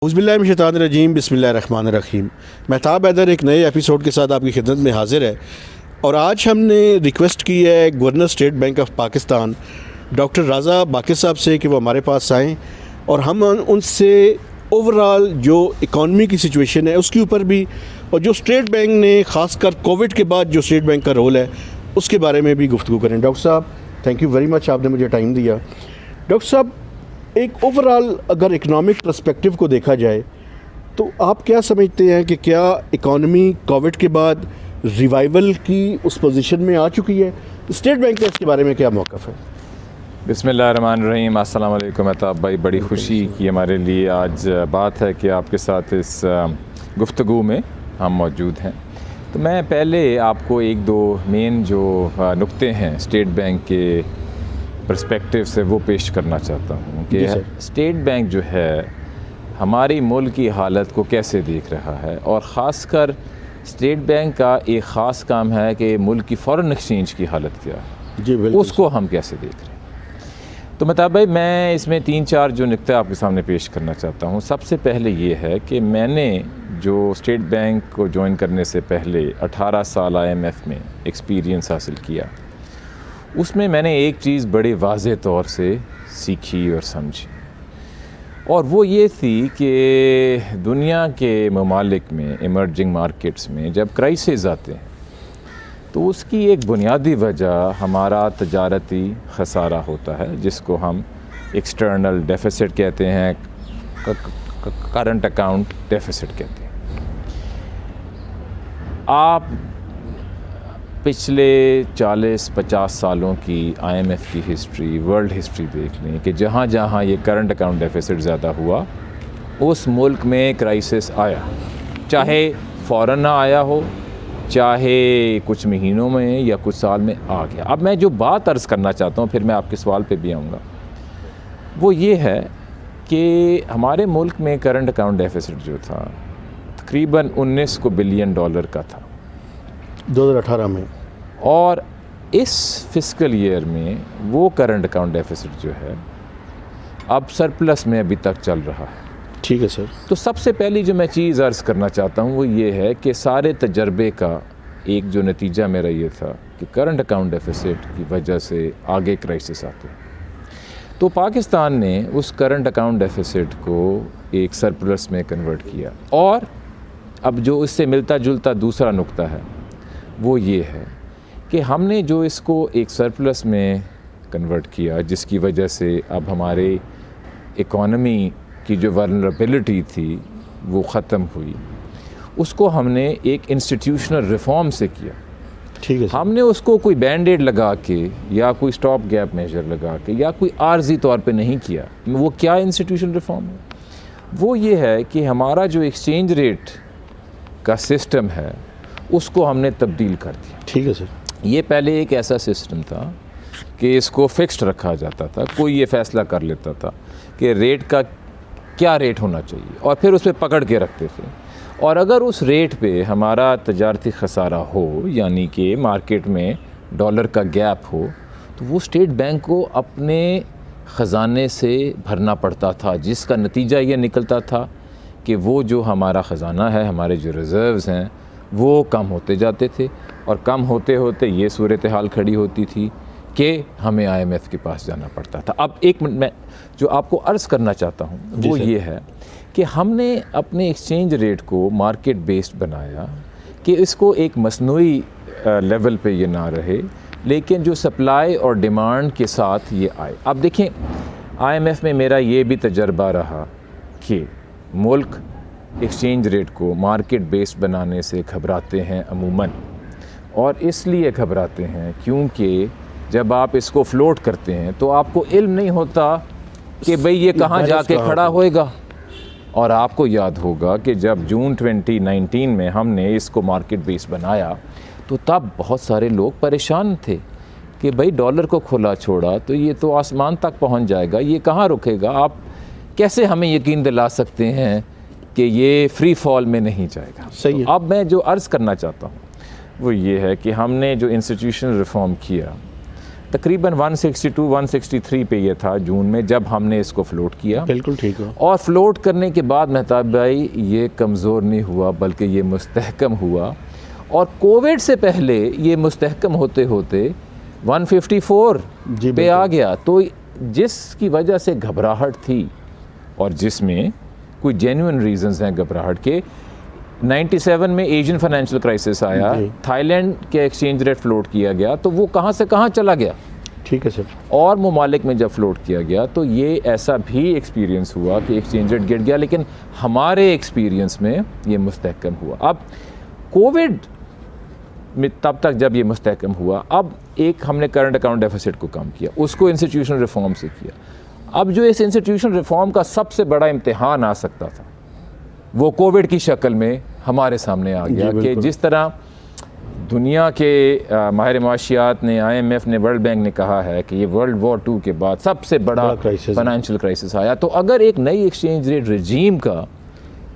औज़ुबिल्लाहिमिनश्शैतानिर्रजीम बिस्मिल्लाहिर्रहमानिर्रहीम। महताब हैदर एक नए एपिसोड के साथ आपकी खिदमत में हाजिर है और आज हमने रिक्वेस्ट की है governor state bank of Pakistan doctor राज़ा बाक़िर साहब से कि वो हमारे पास आएँ और हम उनसे ओवरऑल जो इकॉनमी की सिचुएशन है उसके ऊपर भी और जो स्टेट बैंक ने ख़ासकर कोविड के बाद जो स्टेट बैंक का रोल है उसके बारे में भी गुफ्तगू करें। डॉक्टर साहब थैंक यू वेरी मच, आपने मुझे टाइम दिया। डॉक्टर साहब एक ओवरऑल अगर इकोनॉमिक पर्सपेक्टिव को देखा जाए तो आप क्या समझते हैं कि क्या इकॉनमी कोविड के बाद रिवाइवल की उस पोजीशन में आ चुकी है? स्टेट बैंक का इसके बारे में क्या मौक़िफ़ है? बिस्मिल्लाहिर्रहमानिर्रहीम। अस्सलाम वालेकुम महताब भाई, बड़ी ख़ुशी की हमारे लिए आज बात है कि आपके साथ इस गुफ्तगू में हम मौजूद हैं। तो मैं पहले आपको एक दो मेन जो नुक्ते हैं स्टेट बैंक के पर्सपेक्टिव से वो पेश करना चाहता हूँ कि स्टेट बैंक जो है हमारी मुल्क की हालत को कैसे देख रहा है और ख़ासकर स्टेट बैंक का एक ख़ास काम है कि मुल्क की फ़ॉरेन एक्सचेंज की हालत क्या है उसको हम कैसे देख रहे हैं। तो मतलब भाई मैं इसमें तीन चार जो नुक्ते आपके सामने पेश करना चाहता हूँ। सबसे पहले ये है कि मैंने जो स्टेट बैंक को ज्वाइन करने से पहले 18 साल IMF में एक्सपीरियंस हासिल किया, उसमें मैंने एक चीज़ बड़े वाज़े तौर से सीखी और समझी और वो ये थी कि दुनिया के ममालिक में इमर्जिंग मार्केट्स में जब क्राइसिस आते हैं तो उसकी एक बुनियादी वजह हमारा तजारती खसारा होता है जिसको हम एक्सटर्नल डेफिसिट कहते हैं, करंट अकाउंट डेफिसिट कहते हैं। आप पिछले 40-50 सालों की IMF की हिस्ट्री, वर्ल्ड हिस्ट्री देख लें कि जहाँ जहाँ ये करंट अकाउंट डेफिसिट ज़्यादा हुआ उस मुल्क में क्राइसिस आया, चाहे फ़ौरन ना आया हो, चाहे कुछ महीनों में या कुछ साल में आ गया। अब मैं जो बात अर्ज़ करना चाहता हूँ, फिर मैं आपके सवाल पे भी आऊँगा, वो ये है कि हमारे मुल्क में करंट अकाउंट डेफिसिट जो था तकरीबन 19 बिलियन डॉलर का था 2018 में, और इस फिस्कल ईयर में वो करंट अकाउंट डेफिसिट जो है अब सरप्लस में अभी तक चल रहा है। ठीक है सर। तो सबसे पहली जो मैं चीज़ अर्ज़ करना चाहता हूँ वो ये है कि सारे तजर्बे का एक जो नतीजा मेरा ये था कि करंट अकाउंट डेफिसिट की वजह से आगे क्राइसिस आते हैं। तो पाकिस्तान ने उस करंट अकाउंट डेफिसिट को एक सरप्लस में कन्वर्ट किया और अब जो इससे मिलता जुलता दूसरा नुक्ता है वो ये है कि हमने जो इसको एक सरप्लस में कन्वर्ट किया जिसकी वजह से अब हमारे इकॉनमी की जो वल्नरेबिलिटी थी वो ख़त्म हुई, उसको हमने एक इंस्टीट्यूशनल रिफॉर्म से किया। ठीक है। हमने उसको कोई बैंडेड लगा के या कोई स्टॉप गैप मेजर लगा के या कोई आर्जी तौर पे नहीं किया। वो क्या इंस्टीट्यूशनल रिफॉर्म है? वो ये है कि हमारा जो एक्सचेंज रेट का सिस्टम है उसको हमने तब्दील कर दिया। ठीक है सर। ये पहले एक ऐसा सिस्टम था कि इसको फिक्स्ड रखा जाता था, कोई ये फ़ैसला कर लेता था कि रेट का क्या रेट होना चाहिए और फिर उस पर पकड़ के रखते थे, और अगर उस रेट पे हमारा तजारती खसारा हो यानी कि मार्केट में डॉलर का गैप हो तो वो स्टेट बैंक को अपने ख़जाने से भरना पड़ता था, जिसका नतीजा ये निकलता था कि वो जो हमारा ख़जाना है, हमारे जो रिज़र्व्स हैं वो कम होते जाते थे और कम होते होते ये सूरत हाल खड़ी होती थी कि हमें IMF के पास जाना पड़ता था। अब एक मिनट मैं जो आपको अर्ज़ करना चाहता हूँ वो ये है कि हमने अपने एक्सचेंज रेट को मार्केट बेस्ड बनाया कि इसको एक मसनूई लेवल पे ये ना रहे, लेकिन जो सप्लाई और डिमांड के साथ ये आए। अब देखें IMF में मेरा ये भी तजर्बा रहा कि मुल्क एक्सचेंज रेट को मार्केट बेस्ड बनाने से घबराते हैं अमूमन, और इसलिए घबराते हैं क्योंकि जब आप इसको फ्लोट करते हैं तो आपको इल्म नहीं होता कि भाई ये कहाँ जाके खड़ा होएगा। और आपको याद होगा कि जब जून 2019 में हमने इसको मार्केट बेस्ड बनाया तो तब बहुत सारे लोग परेशान थे कि भाई डॉलर को खुला छोड़ा तो ये तो आसमान तक पहुंच जाएगा, ये कहाँ रुकेगा। आप कैसे हमें यकीन दिला सकते हैं कि ये फ्री फॉल में नहीं जाएगा। सही है। तो अब मैं जो अर्ज़ करना चाहता हूँ वो ये है कि हमने जो इंस्टीट्यूशनल रिफॉर्म किया तकरीबन 162-163 पे ये था जून में जब हमने इसको फ्लोट किया। बिल्कुल ठीक है। और फ्लोट करने के बाद मेहताब भाई ये कमज़ोर नहीं हुआ बल्कि ये मुस्तहकम हुआ, और कोविड से पहले ये मुस्तहकम होते होते 154 पे आ गया। तो जिसकी वजह से घबराहट थी और जिसमें कोई जेन्युइन रीजंस हैं घबराहट के, 97 में एशियन फाइनेंशियल क्राइसिस आया, थाईलैंड के एक्सचेंज रेट फ्लोट किया गया, तो वो कहाँ से कहाँ चला गया। ठीक है सर। और ममालिक में जब फ्लोट किया गया तो ये ऐसा भी एक्सपीरियंस हुआ कि एक्सचेंज रेट गिर गया, लेकिन हमारे एक्सपीरियंस में ये मुस्तहकम हुआ। अब कोविड में तब तक जब ये मुस्तहकम हुआ, अब एक हमने करंट अकाउंट डेफिसिट को कम किया, उसको इंस्टीट्यूशनल रिफॉर्म से किया। अब जो इस इंस्टीट्यूशनल रिफॉर्म का सबसे बड़ा इम्तिहान आ सकता था वो कोविड की शक्ल में हमारे सामने आ गया कि जिस तरह दुनिया के माहिर माशियात ने, IMF ने, वर्ल्ड बैंक ने कहा है कि ये वर्ल्ड वॉर 2 के बाद सबसे बड़ा फाइनेंशियल क्राइसिस आया। तो अगर एक नई एक्सचेंज रेट रजीम का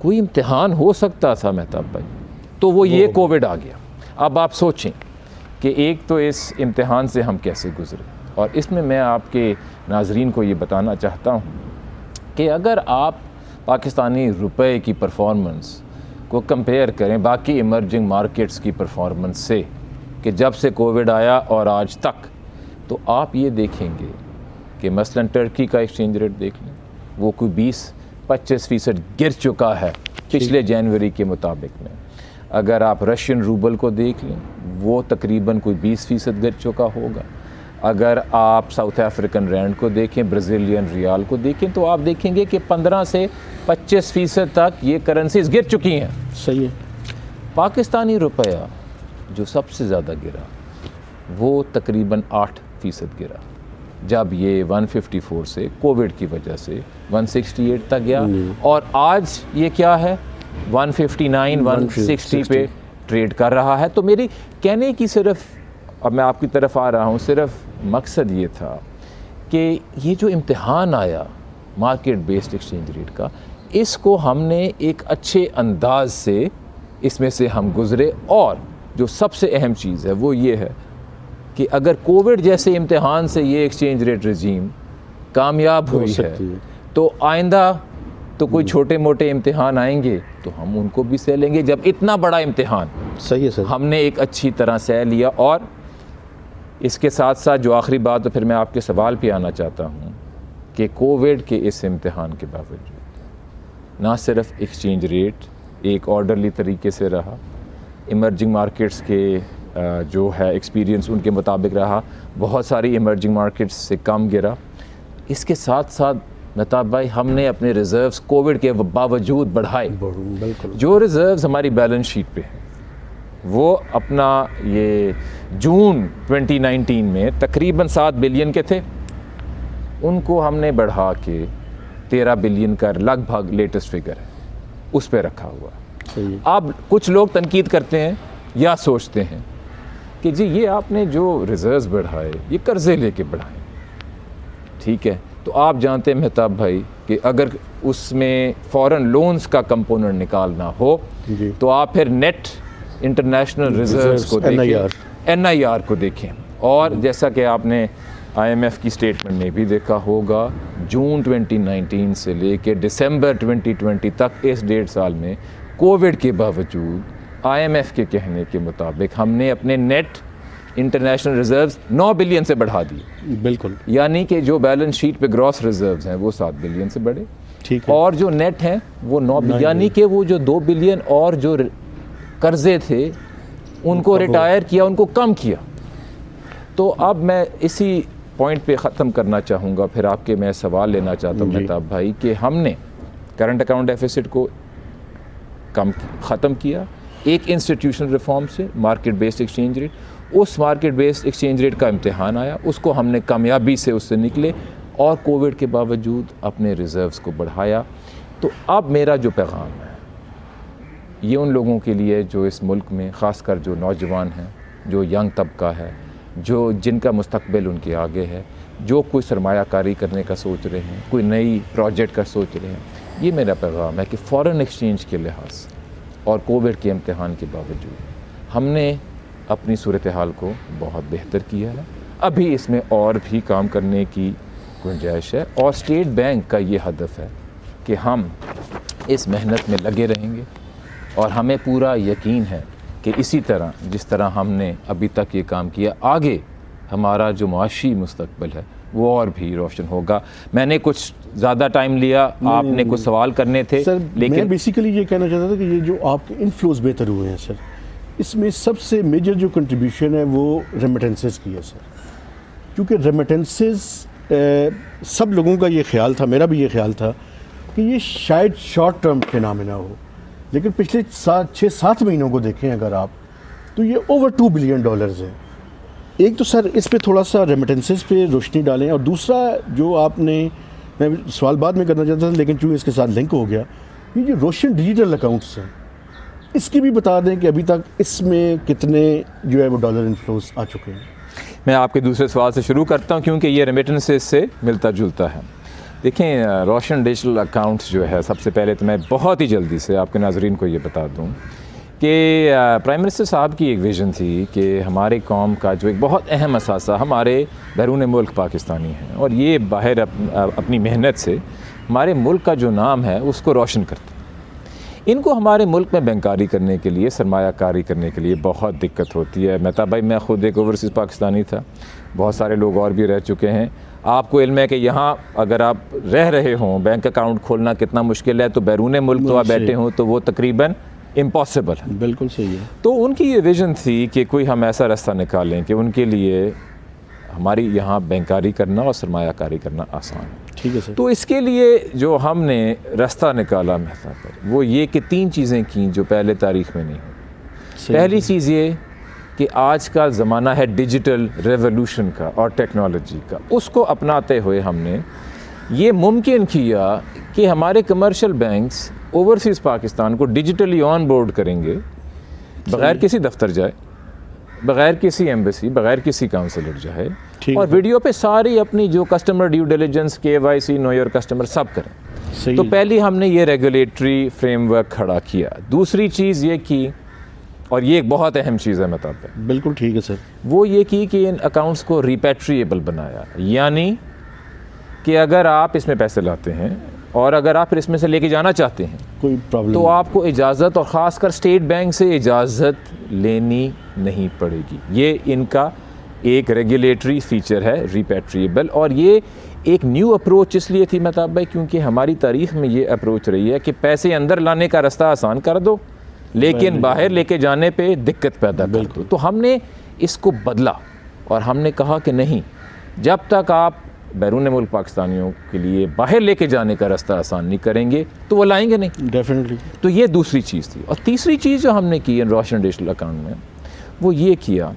कोई इम्तिहान हो सकता था मेहताब भाई, तो वो ये कोविड आ गया। अब आप सोचें कि एक तो इस इम्तिहान से हम कैसे गुजरे, और इसमें मैं आपके नाजरीन को ये बताना चाहता हूँ कि अगर आप पाकिस्तानी रुपए की परफॉर्मेंस को कंपेयर करें बाकी इमर्जिंग मार्केट्स की परफॉर्मेंस से कि जब से कोविड आया और आज तक, तो आप ये देखेंगे कि मसलन टर्की का एक्सचेंज रेट देख लें, वो कोई 20-25% गिर चुका है पिछले जनवरी के मुताबिक में। अगर आप रशियन रूबल को देख लें, वो तकरीबन कोई 20% गिर चुका होगा। अगर आप साउथ अफ्रीकन रैंड को देखें, ब्राज़ीलियन रियाल को देखें, तो आप देखेंगे कि 15 से 25% तक ये करेंसीज गिर चुकी हैं। सही है। पाकिस्तानी रुपया जो सबसे ज़्यादा गिरा वो तकरीबन 8% गिरा, जब ये 154 से कोविड की वजह से 168 तक गया, और आज ये क्या है 159-160 पे ट्रेड कर रहा है। तो मेरी कहने की सिर्फ, अब मैं आपकी तरफ आ रहा हूँ, सिर्फ मकसद ये था कि ये जो इम्तिहान आया मार्केट बेस्ड एक्सचेंज रेट का, इसको हमने एक अच्छे अंदाज से इसमें से हम गुज़रे। और जो सबसे अहम चीज़ है वो ये है कि अगर कोविड जैसे इम्तिहान से ये एक्सचेंज रेट रजीम कामयाब हुई है, तो आइंदा तो कोई छोटे मोटे इम्तिहान आएंगे तो हम उनको भी सह लेंगे। जब इतना बड़ा इम्तिहान सही है सर, हमने एक अच्छी तरह सह लिया। और इसके साथ साथ जो आखिरी बात, तो फिर मैं आपके सवाल पे आना चाहता हूँ कि कोविड के इस इम्तिहान के बावजूद ना सिर्फ एक्सचेंज रेट एक ऑर्डरली तरीके से रहा, इमर्जिंग मार्केट्स के जो है एक्सपीरियंस उनके मुताबिक रहा, बहुत सारी इमर्जिंग मार्केट्स से कम गिरा। इसके साथ साथ मेहताब भाई हमने अपने रिज़र्व्स कोविड के बावजूद बढ़ाए। जो रिज़र्व्स हमारी बैलेंस शीट पे हैं वो अपना ये जून 2019 में तकरीबन 7 बिलियन के थे, उनको हमने बढ़ा के 13 बिलियन का लगभग लेटेस्ट फिगर है उस पर रखा हुआ है। अब कुछ लोग तनकीद करते हैं या सोचते हैं कि जी ये आपने जो रिज़र्व्स बढ़ाए ये कर्ज़े लेके बढ़ाए, ठीक है। तो आप जानते हैं मेहताब भाई कि अगर उसमें फॉरेन लोन्स का कंपोनेंट निकालना हो तो आप फिर नेट इंटरनेशनल रिजर्व्स को देखें, NIR को देखें। और जैसा कि आपने IMF की स्टेटमेंट में भी देखा होगा, जून 2019 से लेके दिसंबर 2020 तक इस 1.5 साल में कोविड के बावजूद IMF के कहने के मुताबिक हमने अपने नेट इंटरनेशनल रिजर्व्स 9 बिलियन से बढ़ा दिए। बिल्कुल, यानी कि जो बैलेंस शीट पे ग्रॉस रिजर्व्स हैं वो 7 बिलियन से बढ़े, ठीक है। और जो नेट हैं वो 9 बिलियन, यानी कि वो जो 2 बिलियन और जो कर्जे थे उनको रिटायर किया, उनको कम किया। तो अब मैं इसी पॉइंट पे ख़त्म करना चाहूँगा, फिर आपके मैं सवाल लेना चाहता हूँ मेहताब भाई कि हमने करंट अकाउंट डेफिसिट को ख़त्म किया एक इंस्टीट्यूशनल रिफॉर्म से, मार्केट बेस्ड एक्सचेंज रेट, उस मार्केट बेस्ड एक्सचेंज रेट का इम्तिहान आया, उसको हमने कामयाबी से उससे निकले और कोविड के बावजूद अपने रिज़र्व्स को बढ़ाया। तो अब मेरा जो पैगाम है ये उन लोगों के लिए जो इस मुल्क में ख़ासकर जो नौजवान हैं, जो यंग तबका है, जो जिनका मुस्तकबिल उनके आगे है, जो कोई सरमायाकारी करने का सोच रहे हैं, कोई नई प्रोजेक्ट का सोच रहे हैं, ये मेरा पैगाम है कि फ़ॉरेन एक्सचेंज के लिहाज और कोविड के इम्तिहान के बावजूद हमने अपनी सूरत हाल को बहुत बेहतर किया है। अभी इसमें और भी काम करने की गुंजाइश है और स्टेट बैंक का ये हदफ है कि हम इस मेहनत में लगे रहेंगे और हमें पूरा यकीन है कि इसी तरह जिस तरह हमने अभी तक ये काम किया, आगे हमारा जो मुआशी मुस्तकबिल है वो और भी रोशन होगा। मैंने कुछ ज़्यादा टाइम लिया, आपने कुछ सवाल करने थे सर, लेकिन मैं बेसिकली ये कहना चाहता था कि ये जो आपके इनफ्लोज बेहतर हुए हैं सर, इसमें सबसे मेजर जो कंट्रीब्यूशन है वो रेमिटेंसेस की है सर, क्योंकि रेमिटेंसेस सब लोगों का ये ख्याल था, मेरा भी ये ख्याल था कि ये शायद शॉर्ट टर्म फिनोमेना हो, लेकिन पिछले 6-7 महीनों को देखें अगर आप, तो ये ओवर $2 बिलियन है। एक तो सर इस पे थोड़ा सा रेमिटेंसेस पे रोशनी डालें, और दूसरा जो आपने, मैं सवाल बाद में करना चाहता था लेकिन चूँकि इसके साथ लिंक हो गया, ये जो रोशन डिजिटल अकाउंट्स हैं इसकी भी बता दें कि अभी तक इसमें कितने जो है वो डॉलर इनफ्लोज आ चुके हैं। मैं आपके दूसरे सवाल से शुरू करता हूँ क्योंकि ये रेमिटेंसेस से मिलता जुलता है। देखें, रोशन डिजिटल अकाउंट्स जो है, सबसे पहले तो मैं बहुत ही जल्दी से आपके नाज़रीन को ये बता दूँ कि प्राइम मिनिस्टर साहब की एक विज़न थी कि हमारे कौम का जो एक बहुत अहम असासा हमारे बैरून मुल्क पाकिस्तानी हैं, और ये बाहर अपनी मेहनत से हमारे मुल्क का जो नाम है उसको रोशन करते हैं। इनको हमारे मुल्क में बैंकारी करने के लिए, सरमायाकारी करने के लिए बहुत दिक्कत होती है। मेहताब भाई, मैं ख़ुद एक ओवरसीज़ पाकिस्तानी था, बहुत सारे लोग और भी रह चुके हैं। आपको इल्म है कि यहाँ अगर आप रह रहे हों, बैंक अकाउंट खोलना कितना मुश्किल है, तो बैरून मुल्क तो आप बैठे हों तो वो तकरीबन इम्पॉसिबल है। बिल्कुल सही है। तो उनकी ये विज़न थी कि कोई हम ऐसा रास्ता निकालें कि उनके लिए हमारी यहाँ बैंकारी करना और सरमायाकारी करना आसान है। ठीक है सर। तो इसके लिए जो हमने रास्ता निकाला मेहता पर, वो ये कि 3 चीज़ें की जो पहले तारीख़ में नहीं हुई। पहली चीज़ ये कि आज का ज़माना है डिजिटल रेवोल्यूशन का और टेक्नोलॉजी का, उसको अपनाते हुए हमने ये मुमकिन किया कि हमारे कमर्शियल बैंक्स ओवरसीज़ पाकिस्तान को डिजिटली ऑन बोर्ड करेंगे, बग़ैर किसी दफ्तर जाए, बग़ैर किसी एम्बेसी, बग़ैर किसी काउंसलर जाए, और वीडियो पे सारी अपनी जो customer due diligence, KYC, know your customer सब करें। तो पहली हमने ये रेगुलेटरी फ्रेमवर्क खड़ा किया। दूसरी चीज़ ये की, और ये एक बहुत अहम चीज़ है मतलब, बिल्कुल ठीक है सर, वो ये की कि इन अकाउंट्स को रिपैट्रिएबल बनाया, यानी कि अगर आप इसमें पैसे लाते हैं और अगर आप फिर इसमें से लेके जाना चाहते हैं कोई प्रॉब्लम तो आपको इजाज़त, और ख़ासकर स्टेट बैंक से इजाज़त लेनी नहीं पड़ेगी। ये इनका एक रेगुलेटरी फ़ीचर है रिपैट्रिएबल, और ये एक न्यू अप्रोच इसलिए थी मेहताब भाई क्योंकि हमारी तारीख़ में ये अप्रोच रही है कि पैसे अंदर लाने का रास्ता आसान कर दो, लेकिन बाहर लेके जाने पे दिक्कत पैदा कर दो। तो हमने इसको बदला और हमने कहा कि नहीं, जब तक आप बैरून मुल्क पाकिस्तानियों के लिए बाहर लेके जाने का रास्ता आसान नहीं करेंगे तो वो लाएंगे नहीं। डेफिनेटली। तो ये दूसरी चीज़ थी। और तीसरी चीज़ जो हमने की इन रोशन डिजिटल अकाउंट में, वो ये किया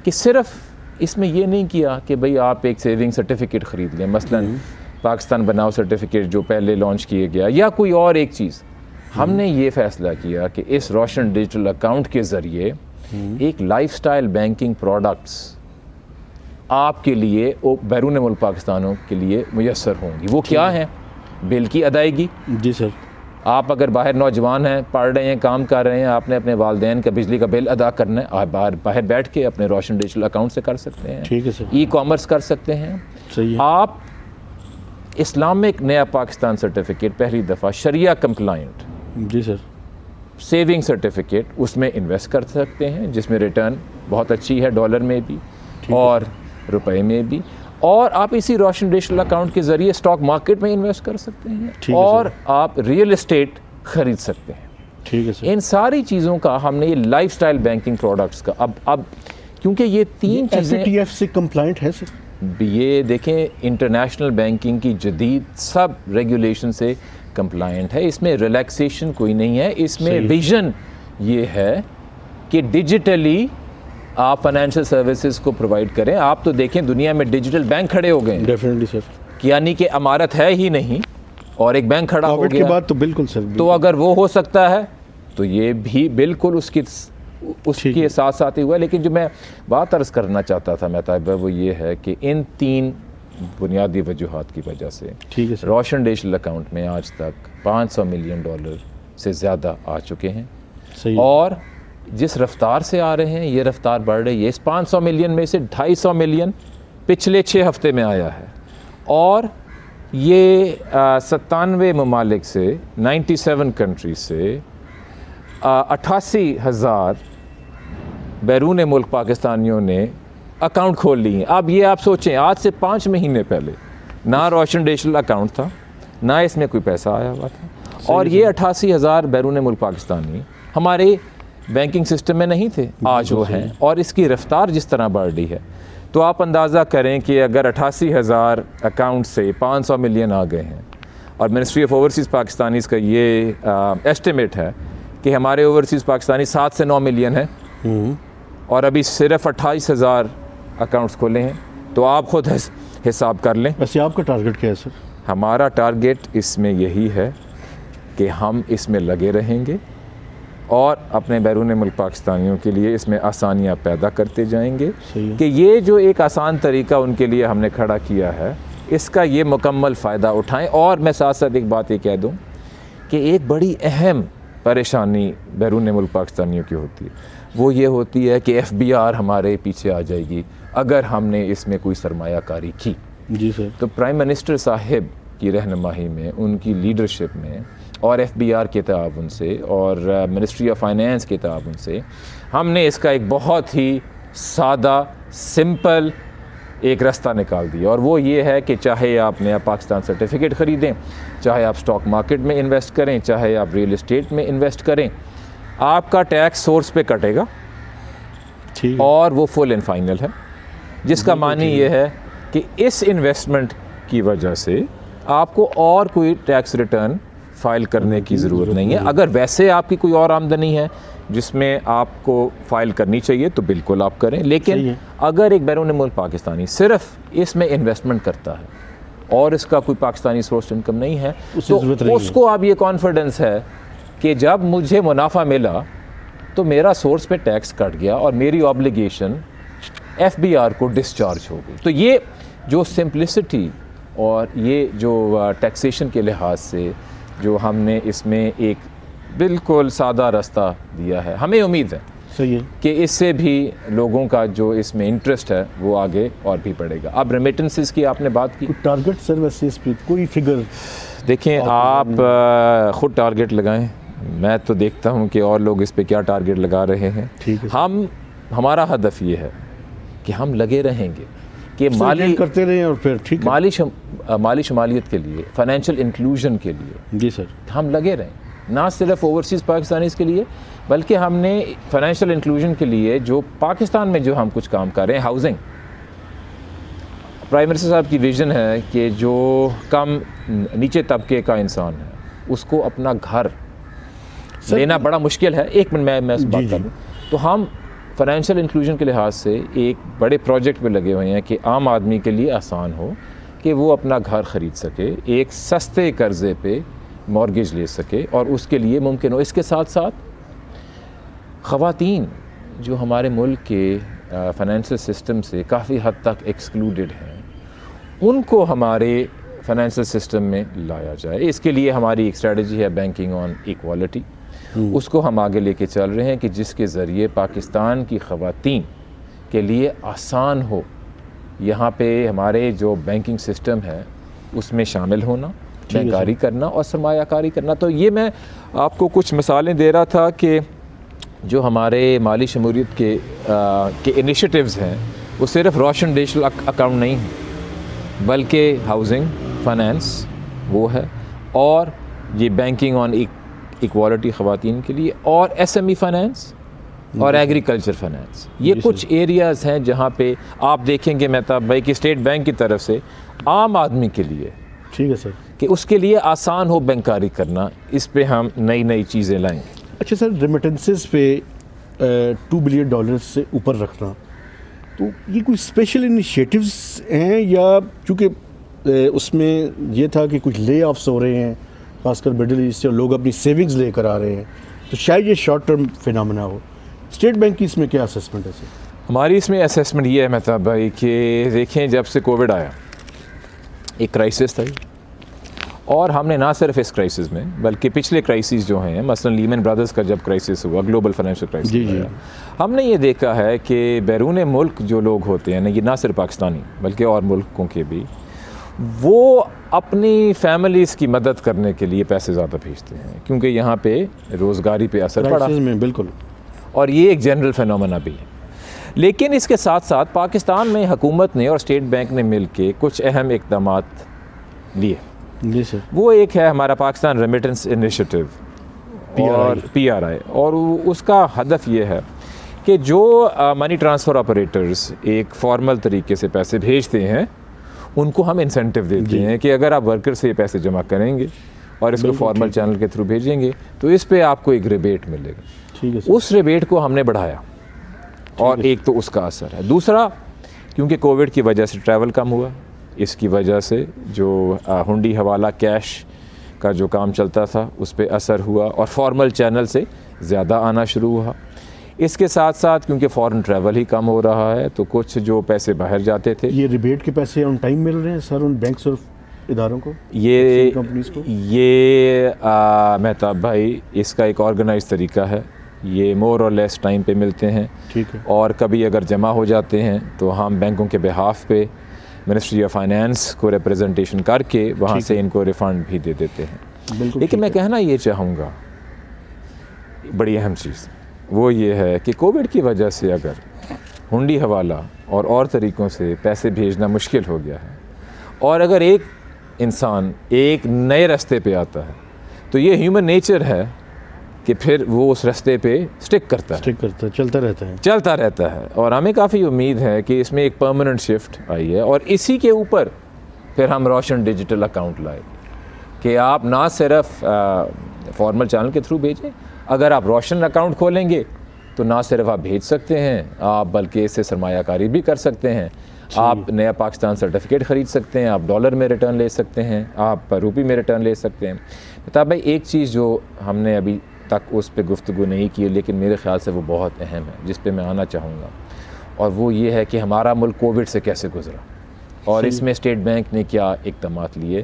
कि सिर्फ इसमें ये नहीं किया कि भाई आप एक सेविंग सर्टिफिकेट ख़रीद लें, मसलन पाकिस्तान बनाओ सर्टिफिकेट जो पहले लॉन्च किया गया, या कोई और एक चीज़। हमने ये फ़ैसला किया कि इस रोशन डिजिटल अकाउंट के ज़रिए एक लाइफस्टाइल बैंकिंग प्रोडक्ट्स आपके लिए बैरून मुल्क पाकिस्तानों के लिए मुयस्सर होंगी। वो क्या हैं? बिल की अदायगी। जी सर। आप अगर बाहर नौजवान हैं, पढ़ रहे हैं, काम कर रहे हैं, आपने अपने वालिदैन का बिजली का बिल अदा करना है, आप बाहर बैठ के अपने रोशन डिजिटल अकाउंट से कर सकते हैं। ठीक है सर। ई-कॉमर्स कर सकते हैं। सही है। आप इस्लामिक नया पाकिस्तान सर्टिफिकेट पहली दफ़ा शरिया कंप्लाइंट, जी सर, सेविंग सर्टिफिकेट, उसमें इन्वेस्ट कर सकते हैं जिसमें रिटर्न बहुत अच्छी है, डॉलर में भी और रुपए में भी। और आप इसी रोशन डिजिटल अकाउंट के ज़रिए स्टॉक मार्केट में इन्वेस्ट कर सकते हैं और आप रियल एस्टेट ख़रीद सकते हैं। ठीक है सर। इन सारी चीज़ों का हमने ये लाइफस्टाइल बैंकिंग प्रोडक्ट्स का अब क्योंकि ये 3 चीज़ें FATF से कंप्लाइंट है सर। ये देखें, इंटरनेशनल बैंकिंग की जदीद सब रेगुलेशन से कंप्लायंट है, इसमें रिलैक्सेशन कोई नहीं है। इसमें विजन ये है कि डिजिटली आप फाइनेंशियल सर्विसेज को प्रोवाइड करें। आप तो देखें दुनिया में डिजिटल बैंक खड़े हो गए हैं। Definitely sir. यानी कि इमारत है ही नहीं और एक बैंक खड़ा हो गया। के बाद तो बिल्कुल सर, बिल्कुल। तो अगर वो हो सकता है तो ये भी बिल्कुल उसके साथ साथ ही हुआ। लेकिन जो मैं बात अर्ज़ करना चाहता था मेहताब, वो ये है कि इन 3 बुनियादी वजूहात की वजह से ठीक है सर, रोशन डिजिटल अकाउंट में आज तक $500 मिलियन से ज़्यादा आ चुके हैं। सही। और जिस रफ्तार से आ रहे हैं ये रफ्तार बढ़ रही है। इस 500 मिलियन में से 250 मिलियन पिछले 6 हफ्ते में आया है और ये 97 ममालिक से 97 कंट्री से 88,000 बैरून मुल्क पाकिस्तानियों ने अकाउंट खोल लिए। अब ये आप सोचें, आज से 5 महीने पहले ना रोशन डिजिटल अकाउंट था, ना इसमें कोई पैसा आया हुआ था, और ये 88,000 बैरून मुल्क पाकिस्तानी हमारे बैंकिंग सिस्टम में नहीं थे, आज वो हैं। और इसकी रफ्तार जिस तरह बढ़ रही है, तो आप अंदाज़ा करें कि अगर 88,000 अकाउंट से 500 मिलियन आ गए हैं, और मिनिस्ट्री ऑफ ओवरसीज़ पाकिस्तानीज़ का ये एस्टिमेट है कि हमारे ओवरसीज़ पाकिस्तानी 7 से 9 मिलियन हैं, और अभी सिर्फ 28,000 अकाउंट्स खोले हैं, तो आप खुद हिसाब कर लें। वैसे आपका टारगेट क्या है सर? हमारा टारगेट इसमें यही है कि हम इसमें लगे रहेंगे और अपने बैरून मुल्क पाकिस्तानियों के लिए इसमें आसानियाँ पैदा करते जाएंगे कि ये जो एक आसान तरीका उनके लिए हमने खड़ा किया है, इसका ये मुकम्मल फ़ायदा उठाएं। और मैं साथ साथ एक बात ये कह दूं कि एक बड़ी अहम परेशानी बैरून मुल्क पाकिस्तानियों की होती है, वो ये होती है कि FBR हमारे पीछे आ जाएगी अगर हमने इसमें कोई सरमायाकारी की। जी सर। तो प्राइम मिनिस्टर साहिब की रहनुमाई में, उनकी लीडरशिप में, और FBR के ताउन से और मिनिस्ट्री ऑफ फाइनेंस के ताउन से हमने इसका एक बहुत ही सादा सिंपल एक रास्ता निकाल दिया, और वो ये है कि चाहे आप नया पाकिस्तान सर्टिफिकेट ख़रीदें, चाहे आप स्टॉक मार्केट में इन्वेस्ट करें, चाहे आप रियल एस्टेट में इन्वेस्ट करें, आपका टैक्स सोर्स पे कटेगा, ठीक, और वो फुल एंड फाइनल है, जिसका मानी ये है कि इस इन्वेस्टमेंट की वजह से आपको और कोई टैक्स रिटर्न फ़ाइल करने की ज़रूरत नहीं है। अगर वैसे आपकी कोई और आमदनी है जिसमें आपको फ़ाइल करनी चाहिए तो बिल्कुल आप करें, लेकिन अगर एक बैरून मुल्क पाकिस्तानी सिर्फ इसमें इन्वेस्टमेंट करता है और इसका कोई पाकिस्तानी सोर्स इनकम नहीं है, तो उसको अब ये कॉन्फिडेंस है कि जब मुझे मुनाफा मिला तो मेरा सोर्स पे टैक्स कट गया और मेरी ऑब्लिगेशन FBR को डिस्चार्ज हो गई। तो ये जो सिंप्लिसिटी और ये जो टैक्सेशन के लिहाज से जो हमने इसमें एक बिल्कुल सादा रास्ता दिया है, हमें उम्मीद है सही है कि इससे भी लोगों का जो इसमें इंटरेस्ट है वो आगे और भी बढ़ेगा। अब रेमिटेंसेस की आपने बात की, टारगेट सर वैसे इस पर कोई फिगर? देखें, आप ख़ुद टारगेट लगाएं, मैं तो देखता हूं कि और लोग इस पे क्या टारगेट लगा रहे हैं। ठीक है, हमारा हदफ ये है कि हम लगे रहेंगे कि माली करते रहें और फिर ठीक माली शमालियत के लिए, फाइनेंशियल इंक्लूजन के लिए जी सर हम लगे रहें, ना सिर्फ ओवरसीज़ पाकिस्तानीज़ के लिए, बल्कि हमने फाइनेंशियल इंक्लूजन के लिए जो पाकिस्तान में जो हम कुछ काम कर रहे हैं, हाउसिंग, प्राइम मिनिस्टर साहब की विज़न है कि जो कम नीचे तबके का इंसान है उसको अपना घर लेना बड़ा मुश्किल है। एक मिनट मैं बात कर दूँ, तो हम फाइनेंशियल इंक्लूजन के लिहाज से एक बड़े प्रोजेक्ट में लगे हुए हैं कि आम आदमी के लिए आसान हो कि वो अपना घर ख़रीद सके, एक सस्ते कर्ज़े पे मॉर्गेज ले सके और उसके लिए मुमकिन हो। इसके साथ साथ ख़वातीन जो हमारे मुल्क के फाइनेंशियल सिस्टम से काफ़ी हद तक एक्सक्लूडेड हैं, उनको हमारे फाइनेंशियल सिस्टम में लाया जाए। इसके लिए हमारी एक स्ट्रेटजी है बैंकिंग ऑन इक्वालिटी, उसको हम आगे लेके चल रहे हैं कि जिसके ज़रिए पाकिस्तान की ख़वातीन के लिए आसान हो यहाँ पे हमारे जो बैंकिंग सिस्टम है उसमें शामिल होना, बैंकारी करना और सरमायाकारी करना। तो ये मैं आपको कुछ मिसालें दे रहा था कि जो हमारे माली शमूलियत के इनिशिएटिव्स हैं वो सिर्फ रोशन डिजिटल अकाउंट नहीं है, बल्कि हाउसिंग फाइनेंस वो है, और ये बैंकिंग ऑन इक्वालिटी ख़वातीन के लिए, और SME फाइनेंस और एग्रीकल्चर फाइनेंस। ये कुछ एरियाज़ हैं जहाँ पे आप देखेंगे मेहताब भाई कि स्टेट बैंक की तरफ से आम आदमी के लिए, ठीक है सर, कि उसके लिए आसान हो बैंकारी करना, इस पे हम नई नई चीज़ें लाएंगे। अच्छा सर, रेमिटेंसेस पे $2 बिलियन से ऊपर रखना, तो ये कोई स्पेशल इनिशिएटिव्स हैं या चूँकि उसमें ये था कि कुछ ले ऑफ्स हो रहे हैं खासकर मिडिल ईस्ट से और लोग अपनी सेविंग्स लेकर आ रहे हैं, तो शायद ये शॉर्ट टर्म फिनोमेना हो। स्टेट बैंक की इसमें क्या असेसमेंट है सर? हमारी इसमें असेसमेंट ये है मेहताब भाई कि देखें, जब से कोविड आया एक क्राइसिस था और हमने ना सिर्फ इस क्राइसिस में बल्कि पिछले क्राइसिस जो हैं, मसलन लीमन ब्रदर्स का जब क्राइसिस हुआ, ग्लोबल फाइनेंशियल क्राइसिस हुआ, हमने ये देखा है कि बैरून मुल्क जो लोग होते हैं, ये ना सिर्फ पाकिस्तानी बल्कि और मुल्कों के भी, वो अपनी फैमिलीज़ की मदद करने के लिए पैसे ज़्यादा भेजते हैं क्योंकि यहाँ पे रोज़गारी पे असर पड़ा में बिल्कुल, और ये एक जनरल फिनोमेना भी है। लेकिन इसके साथ साथ पाकिस्तान में हुकूमत ने और स्टेट बैंक ने मिल के कुछ अहम इक़दाम लिए। जी सर। वो एक है हमारा पाकिस्तान रेमिटेंस इनिशिएटिव और PRI, और उसका हदफ ये है कि जो मनी ट्रांसफ़र ऑपरेटर्स एक फॉर्मल तरीके से पैसे भेजते हैं उनको हम इंसेंटिव देते हैं कि अगर आप वर्कर से ये पैसे जमा करेंगे और इसको फॉर्मल चैनल के थ्रू भेजेंगे तो इस पे आपको एक रिबेट मिलेगा। ठीक है। उस रिबेट को हमने बढ़ाया और एक तो उसका असर है। दूसरा, क्योंकि कोविड की वजह से ट्रैवल कम हुआ, इसकी वजह से जो हुंडी हवाला कैश का जो काम चलता था उस पर असर हुआ और फॉर्मल चैनल से ज़्यादा आना शुरू हुआ। इसके साथ साथ क्योंकि फ़ॉरेन ट्रैवल ही कम हो रहा है तो कुछ जो पैसे बाहर जाते थे, ये रिबेट के पैसे ऑन टाइम मिल रहे हैं सर उन बैंक्स और इदारों को, ये कंपनीज को? ये मेहताब भाई, इसका एक ऑर्गेनाइज तरीका है। ये मोर और लेस टाइम पे मिलते हैं। ठीक है। और कभी अगर जमा हो जाते हैं तो हम बैंकों के बिहाफ पे मिनिस्ट्री ऑफ फाइनेंस को रिप्रेजेंटेशन करके वहाँ से इनको रिफ़ंड भी दे देते हैं। लेकिन मैं कहना ये चाहूँगा, बड़ी अहम चीज़ वो ये है कि कोविड की वजह से अगर हुंडी हवाला और तरीक़ों से पैसे भेजना मुश्किल हो गया है और अगर एक इंसान एक नए रास्ते पे आता है तो ये ह्यूमन नेचर है कि फिर वो उस रास्ते पे स्टिक करता है, चलता रहता है। और हमें काफ़ी उम्मीद है कि इसमें एक परमानेंट शिफ्ट आई है और इसी के ऊपर फिर हम रोशन डिजिटल अकाउंट लाए कि आप ना सिर्फ फॉर्मल चैनल के थ्रू भेजें, अगर आप रोशन अकाउंट खोलेंगे तो ना सिर्फ आप भेज सकते हैं, आप बल्कि इससे सरमायाकारी भी कर सकते हैं। आप नया पाकिस्तान सर्टिफिकेट ख़रीद सकते हैं, आप डॉलर में रिटर्न ले सकते हैं, आप रुपये में रिटर्न ले सकते हैं। तो भाई एक चीज़ जो हमने अभी तक उस पर गुफ्तगू नहीं की लेकिन मेरे ख़्याल से वो बहुत अहम है जिस पे मैं आना चाहूँगा, और वो ये है कि हमारा मुल्क कोविड से कैसे गुज़रा और इसमें स्टेट बैंक ने क्या इक़दाम लिए,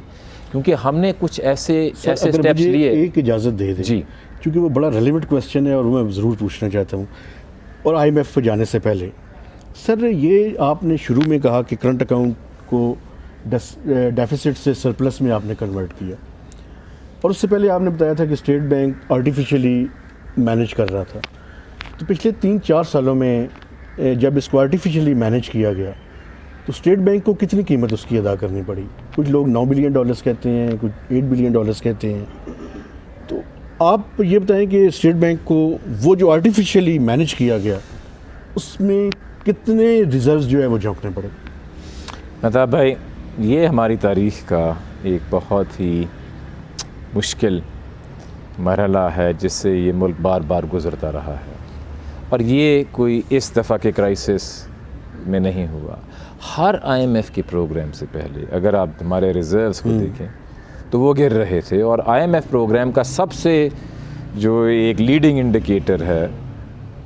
क्योंकि हमने कुछ ऐसे स्टेप्स लिए। एक इजाज़त दे दें जी, क्योंकि वो बड़ा रेलिवेंट क्वेश्चन है और मैं ज़रूर पूछना चाहता हूँ। और IMF पर जाने से पहले सर, ये आपने शुरू में कहा कि करंट अकाउंट को डेफिसिट से सरप्लस में आपने कन्वर्ट किया, और उससे पहले आपने बताया था कि स्टेट बैंक आर्टिफिशियली मैनेज कर रहा था। तो पिछले 3-4 सालों में जब इसको आर्टिफिशियली मैनेज किया गया तो स्टेट बैंक को कितनी कीमत उसकी अदा करनी पड़ी? कुछ लोग $9 बिलियन कहते हैं, कुछ $8 बिलियन कहते हैं। तो आप ये बताएं कि स्टेट बैंक को वो जो आर्टिफिशियली मैनेज किया गया उसमें कितने रिजर्व्स जो है वो झोंकने पड़े? मतलब भाई, ये हमारी तारीख़ का एक बहुत ही मुश्किल मरहला है जिससे ये मुल्क बार बार गुज़रता रहा है, और ये कोई इस दफ़ा के क्राइसिस में नहीं हुआ। हर IMF के प्रोग्राम से पहले अगर आप हमारे रिज़र्व्स को देखें तो वो गिर रहे थे, और IMF प्रोग्राम का सबसे जो एक लीडिंग इंडिकेटर है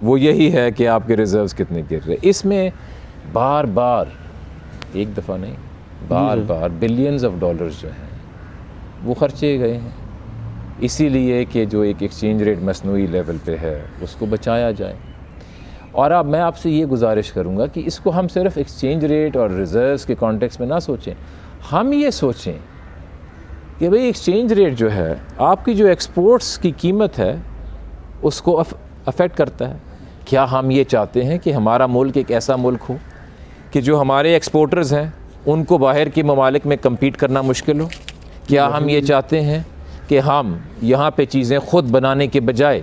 वो यही है कि आपके रिज़र्व्स कितने गिर रहे। इसमें बार बार, एक दफ़ा नहीं, बार बार बिलियंस ऑफ डॉलर्स जो हैं वो खर्चे गए हैं, इसीलिए कि जो एक एक्सचेंज रेट मसनूई लेवल पे है उसको बचाया जाए। और अब मैं आपसे ये गुजारिश करूँगा कि इसको हम सिर्फ एक्सचेंज रेट और रिज़र्व्स के कॉन्टेक्स्ट में ना सोचें, हम ये सोचें कि भाई एक्सचेंज रेट जो है आपकी जो एक्सपोर्ट्स की कीमत है उसको अफेक्ट करता है। क्या हम ये चाहते हैं कि हमारा मुल्क एक ऐसा मुल्क हो कि जो हमारे एक्सपोर्टर्स हैं उनको बाहर के ममालिक में कम्पीट करना मुश्किल हो? क्या हम ये चाहते हैं कि हम यहाँ पे चीज़ें ख़ुद बनाने के बजाय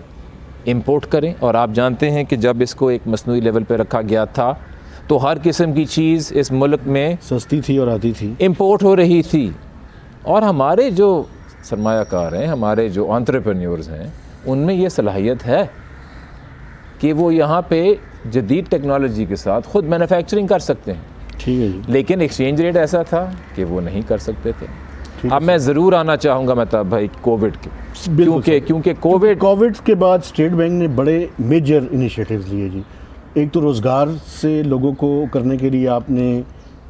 इंपोर्ट करें? और आप जानते हैं कि जब इसको एक मसनूई लेवल पे रखा गया था तो हर किस्म की चीज़ इस मुल्क में सस्ती थी और आती थी, इंपोर्ट हो रही थी। और हमारे जो सरमायाकार हैं, हमारे जो एंटरप्रेन्योर्स हैं, उनमें ये सलाहियत है कि वो यहाँ पे जदीद टेक्नोलॉजी के साथ ख़ुद मैन्युफैक्चरिंग कर सकते हैं। ठीक है जी। लेकिन एक्सचेंज रेट ऐसा था कि वो नहीं कर सकते थे। अब मैं ज़रूर आना चाहूँगा मेहताब भाई कोविड के, क्योंकि कोविड के बाद स्टेट बैंक ने बड़े मेजर इनिशिएटिव्स लिए जी। एक तो रोज़गार से लोगों को करने के लिए आपने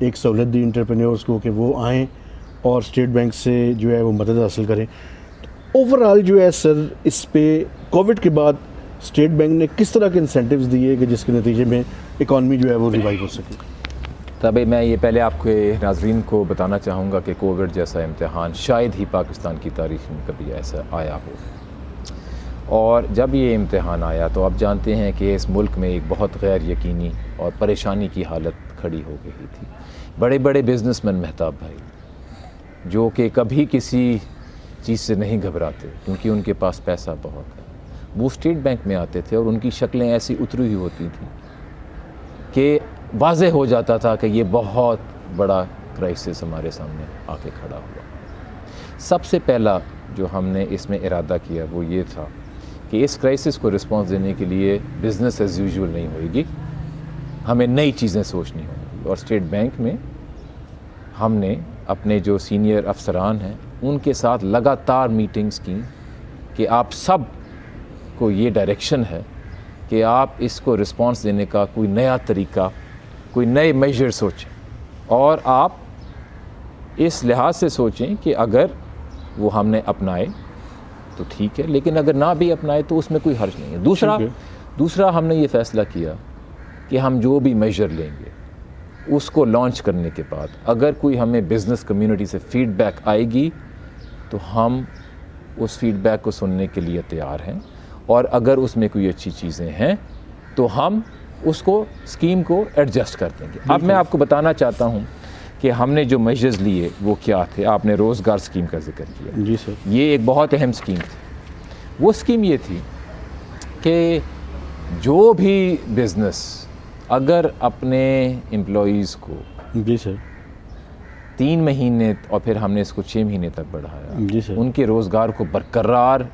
एक सहूलत दी एंटरप्रेन्योर्स को कि वो आएँ और स्टेट बैंक से जो है वो मदद हासिल करें। ओवरऑल जो है सर, इस पे कोविड के बाद स्टेट बैंक ने किस तरह के इंसेंटिव्स दिए कि जिसके नतीजे में इकॉनमी जो है वो रिवाइव हो सके? तभी मैं ये पहले आपके नाजरीन को बताना चाहूँगा कि कोविड जैसा इम्तिहान शायद ही पाकिस्तान की तारीख में कभी ऐसा आया हो। और जब ये इम्तिहान आया तो आप जानते हैं कि इस मुल्क में एक बहुत गैर यकीनी और परेशानी की हालत खड़ी हो गई थी। बड़े बड़े बिजनेसमैन मेहताब भाई, जो कि कभी किसी चीज़ से नहीं घबराते क्योंकि उनके पास पैसा बहुत है, वो स्टेट बैंक में आते थे और उनकी शक्लें ऐसी उतरी हुई होती थी कि वाज़े हो जाता था कि ये बहुत बड़ा क्राइसिस हमारे सामने आके खड़ा हुआ। सबसे पहला जो हमने इसमें इरादा किया वो ये था कि इस क्राइसिस को रिस्पॉन्स देने के लिए बिज़नेस एज़ यूजुअल नहीं होएगी, हमें नई चीज़ें सोचनी होंगी। और स्टेट बैंक में हमने अपने जो सीनियर अफसरान हैं उनके साथ लगातार मीटिंग्स की कि आप सब को ये डायरेक्शन है कि आप इसको रिस्पॉन्स देने का कोई नया तरीका, कोई नए मेजर सोचें और आप इस लिहाज से सोचें कि अगर वो हमने अपनाए तो ठीक है, लेकिन अगर ना भी अपनाए तो उसमें कोई हर्ज नहीं है। दूसरा हमने ये फ़ैसला किया कि हम जो भी मेजर लेंगे उसको लॉन्च करने के बाद अगर कोई हमें बिज़नेस कम्युनिटी से फ़ीडबैक आएगी तो हम उस फ़ीडबैक को सुनने के लिए तैयार हैं, और अगर उसमें कोई अच्छी चीज़ें हैं तो हम उसको स्कीम को एडजस्ट कर देंगे। अब मैं आपको बताना चाहता हूँ कि हमने जो मेजर्स लिए वो क्या थे। आपने रोज़गार स्कीम का जिक्र किया। जी सर। ये एक बहुत अहम स्कीम थी। वो स्कीम ये थी कि जो भी बिज़नेस अगर अपने एम्प्लॉइज़ को जी सर 3 महीने और फिर हमने इसको 6 महीने तक बढ़ाया, जी सर, उनके रोज़गार को बरकरार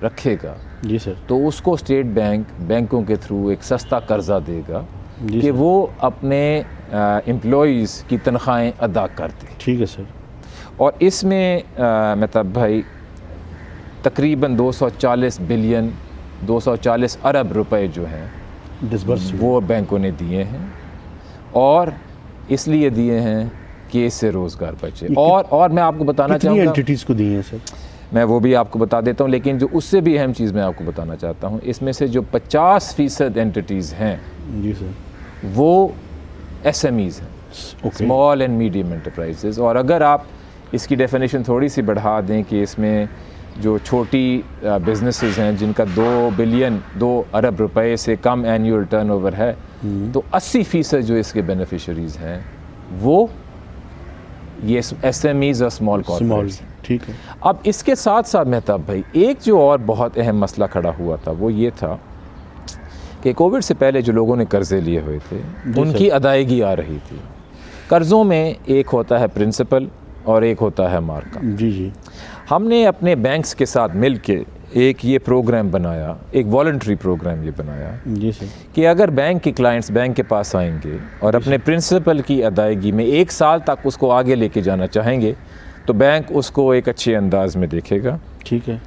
रखेगा जी सर, तो उसको स्टेट बैंक बैंकों के थ्रू एक सस्ता कर्जा देगा जी कि सर, वो अपने एम्प्लॉइज़ की तनख्वाहें अदा कर दे। ठीक है सर। और इसमें मतलब भाई तकरीबन 240 अरब रुपए जो हैं डिसबर्स वो बैंकों ने दिए हैं, और इसलिए दिए हैं कि इससे रोज़गार बचे। और मैं आपको बताना चाहूँगा एंटिटीज़ को दिए हैं सर, मैं वो भी आपको बता देता हूँ, लेकिन जो उससे भी अहम चीज़ मैं आपको बताना चाहता हूँ, इसमें से जो 50% एंटिटीज़ हैं जी सर, वो SMEs हैं, स्मॉल एंड मीडियम एंटरप्राइजेज़। और अगर आप इसकी डेफिनेशन थोड़ी सी बढ़ा दें कि इसमें जो छोटी बिजनेसेस हैं जिनका 2 अरब रुपए से कम एनुअल टर्नओवर है, तो 80% जो इसके बेनिफिशरीज़ हैं वो ये SMEs और स्मॉल कॉर्पोरेट्स। ठीक है। अब इसके साथ साथ मेहताब भाई एक जो और बहुत अहम मसला खड़ा हुआ था वो ये था कि कोविड से पहले जो लोगों ने कर्ज़े लिए हुए थे उनकी अदायगी आ रही थी। कर्ज़ों में एक होता है प्रिंसिपल और एक होता है मार्कअप। जी जी। हमने अपने बैंक्स के साथ मिल के एक ये प्रोग्राम बनाया, एक वॉलंटरी प्रोग्राम ये बनाया जी सर, कि अगर बैंक के क्लाइंट्स बैंक के पास आएंगे और अपने प्रिंसिपल की अदायगी में 1 साल तक उसको आगे लेके जाना चाहेंगे तो बैंक उसको एक अच्छे अंदाज में देखेगा। ठीक है।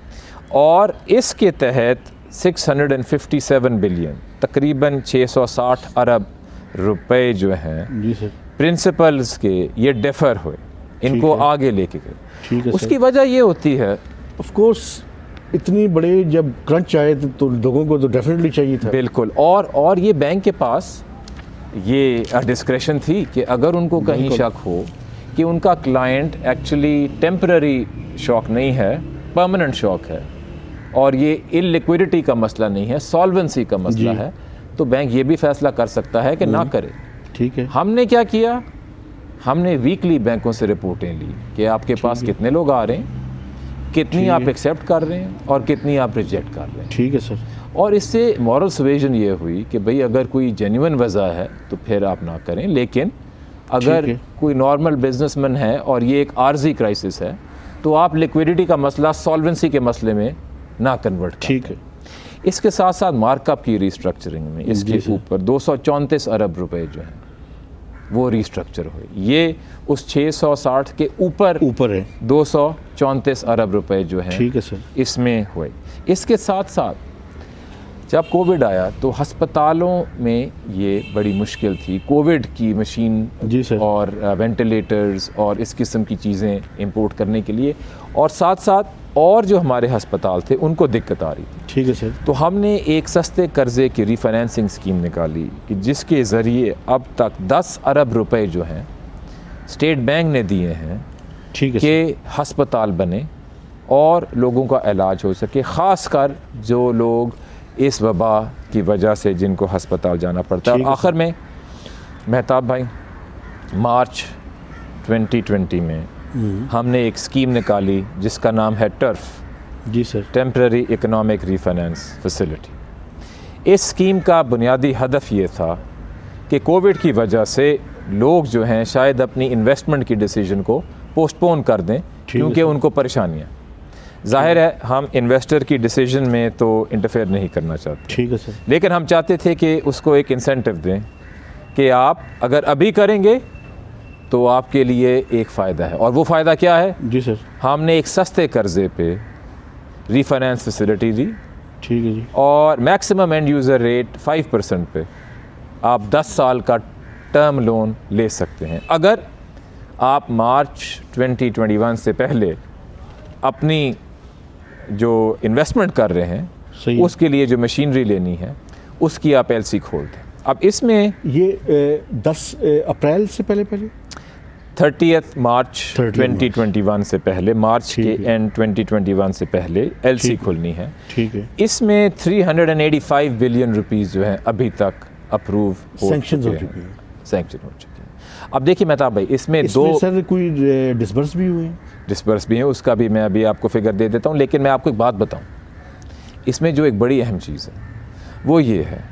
और इसके तहत 657 बिलियन तकरीबन 660 अरब रुपए जो हैं जी सर, प्रिंसिपल्स के ये डेफर हुए, इनको आगे लेके गए। ठीक है। उसकी वजह ये होती है, ऑफ कोर्स इतनी बड़े जब क्रंच आए तो लोगों को तो डेफिनेटली चाहिए था। बिल्कुल। और ये बैंक के पास ये डिस्क्रेशन थी कि अगर उनको कहीं शक हो कि उनका क्लाइंट एक्चुअली टेम्पररी शॉक नहीं है, परमानेंट शॉक है, और ये इलिक्विडिटी का मसला नहीं है, सॉल्वेंसी का मसला है, तो बैंक ये भी फैसला कर सकता है कि ना करे। ठीक है। हमने क्या किया, हमने वीकली बैंकों से रिपोर्टें ली कि आपके पास कितने लोग आ रहे हैं, कितनी आप एक्सेप्ट कर रहे हैं और कितनी आप रिजेक्ट कर रहे हैं। ठीक है सर। और इससे मॉरल सवेजन ये हुई कि भाई अगर कोई जेन्युइन वजह है तो फिर आप ना करें, लेकिन अगर कोई नॉर्मल बिजनेसमैन है और ये एक आर्जी क्राइसिस है तो आप लिक्विडिटी का मसला सॉल्वेंसी के मसले में ना कन्वर्ट करें। ठीक है। इसके साथ साथ मार्कअप की रिस्ट्रक्चरिंग में इसके ऊपर 234 अरब रुपए जो हैं वो रिस्ट्रक्चर हुए। ये उस 660 के ऊपर है 234 अरब रुपए जो हैं, ठीक है सर, इसमें हुए। इसके साथ साथ जब कोविड आया तो हस्पतालों में ये बड़ी मुश्किल थी, कोविड की मशीन जी सर। और वेंटिलेटर्स और इस किस्म की चीज़ें इंपोर्ट करने के लिए, और साथ साथ और जो हमारे हस्पताल थे उनको दिक्कत आ रही थी। ठीक है सर। तो हमने एक सस्ते कर्ज़े की रीफाइनेंसिंग स्कीम निकाली कि जिसके ज़रिए अब तक 10 अरब रुपए जो हैं स्टेट बैंक ने दिए हैं ठीक है कि हस्पताल बने और लोगों का इलाज हो सके, ख़ासकर जो लोग इस वबा की वजह से जिनको हस्पताल जाना पड़ता है। ठीक और है आखिर में मेहताब भाई, मार्च 2020 में हमने एक स्कीम निकाली जिसका नाम है टर्फ, जी sir. Temporary economic refinance facility. इस स्कीम का बुनियादी हदफ ये था कि कोविड की वजह से लोग जो हैं शायद अपनी इन्वेस्टमेंट की डिसीजन को पोस्टपोन कर दें क्योंकि उनको परेशानियाँ, जाहिर है हम इन्वेस्टर की डिसीजन में तो इंटरफेयर नहीं करना चाहते, ठीक है सर। लेकिन हम चाहते थे कि उसको एक इंसेंटिव दें कि आप अगर अभी करेंगे तो आपके लिए एक फ़ायदा है। और वो फ़ायदा क्या है? जी सर। हमने एक सस्ते कर्ज़े पे रीफाइनेंस फैसिलिटी दी ठीक है जी। और मैक्सिमम एंड यूज़र रेट 5% पे आप 10 साल का टर्म लोन ले सकते हैं। अगर आप मार्च 2021 से पहले अपनी जो इन्वेस्टमेंट कर रहे हैं सही है। उसके लिए जो मशीनरी लेनी है उसकी आप एलसी खोल दें। अब इसमें ये 10 अप्रैल से पहले 30 मार्च 30 2021 से पहले, मार्च के ठीक है। एंड 2021 से पहले एलसी ठीक है। खुलनी है। ठीक है। इसमें 385 बिलियन रुपीस जो है अभी तक अप्रूव सैंक्शन हो हैं, चुके हैं। सैंक्शन हो चुके हैं। अब देखिए मेहताब भाई, इसमें दो सर कोई डिस्बर्स भी हुए हैं? डिस्पर्स भी हैं, उसका भी मैं अभी आपको फिगर दे देता हूँ। लेकिन मैं आपको एक बात बताऊँ, इसमें जो एक बड़ी अहम चीज़ है वो ये है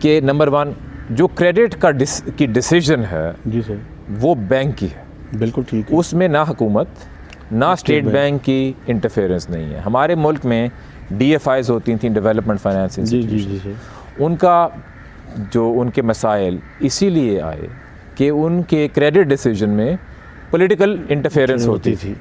कि नंबर 1 जो क्रेडिट की डिसीजन है जी सर। वो बैंक की है, बिल्कुल ठीक है। उसमें ना हुकूमत ना स्टेट बैंक की इंटरफेरेंस नहीं है। हमारे मुल्क में DFIs होती थी, डेवलपमेंट फाइनेंस जी जी इंस्टीट्यूशन, जी सर। उनका जो उनके मसाइल इसीलिए आए कि उनके क्रेडिट डिसीजन में पॉलिटिकल इंटरफेरेंस होती थी।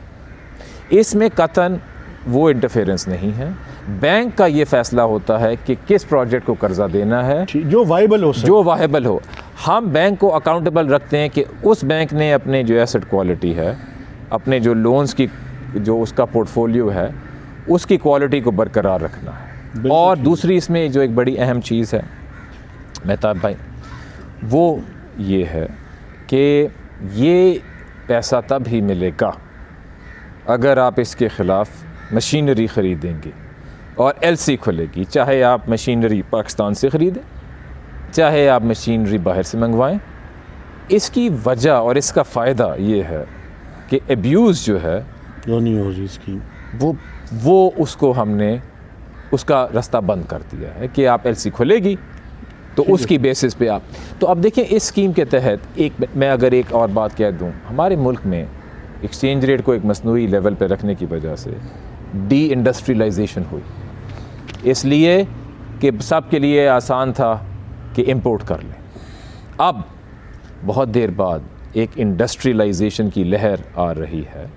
इसमें कतन वो इंटरफेरेंस नहीं है। बैंक का ये फैसला होता है कि किस प्रोजेक्ट को कर्जा देना है जो वाइबल हो सर। जो वाहेबल हो। हम बैंक को अकाउंटेबल रखते हैं कि उस बैंक ने अपने जो एसेट क्वालिटी है, अपने जो लोन्स की जो उसका पोर्टफोलियो है, उसकी क्वालिटी को बरकरार रखना है। और दूसरी इसमें जो एक बड़ी अहम चीज़ है मेहताब भाई, वो ये है कि ये पैसा तब ही मिलेगा अगर आप इसके ख़िलाफ़ मशीनरी ख़रीदेंगे और एलसी खुलेगी। चाहे आप मशीनरी पाकिस्तान से ख़रीदें, चाहे आप मशीनरी बाहर से मंगवाएं। इसकी वजह और इसका फ़ायदा ये है कि अब्यूज़ जो है वो नहीं हो रही इसकी, वो उसको हमने उसका रास्ता बंद कर दिया है कि आप एलसी खुलेगी तो उसकी बेसिस पे आप। तो अब देखें इस स्कीम के तहत मैं अगर एक और बात कह दूं, हमारे मुल्क में एक्सचेंज रेट को एक मसनूई लेवल पे रखने की वजह से डी इंडस्ट्रियलाइजेशन हुई, इसलिए कि सब के लिए आसान था कि इंपोर्ट कर लें। अब बहुत देर बाद एक इंडस्ट्रियलाइजेशन की लहर आ रही है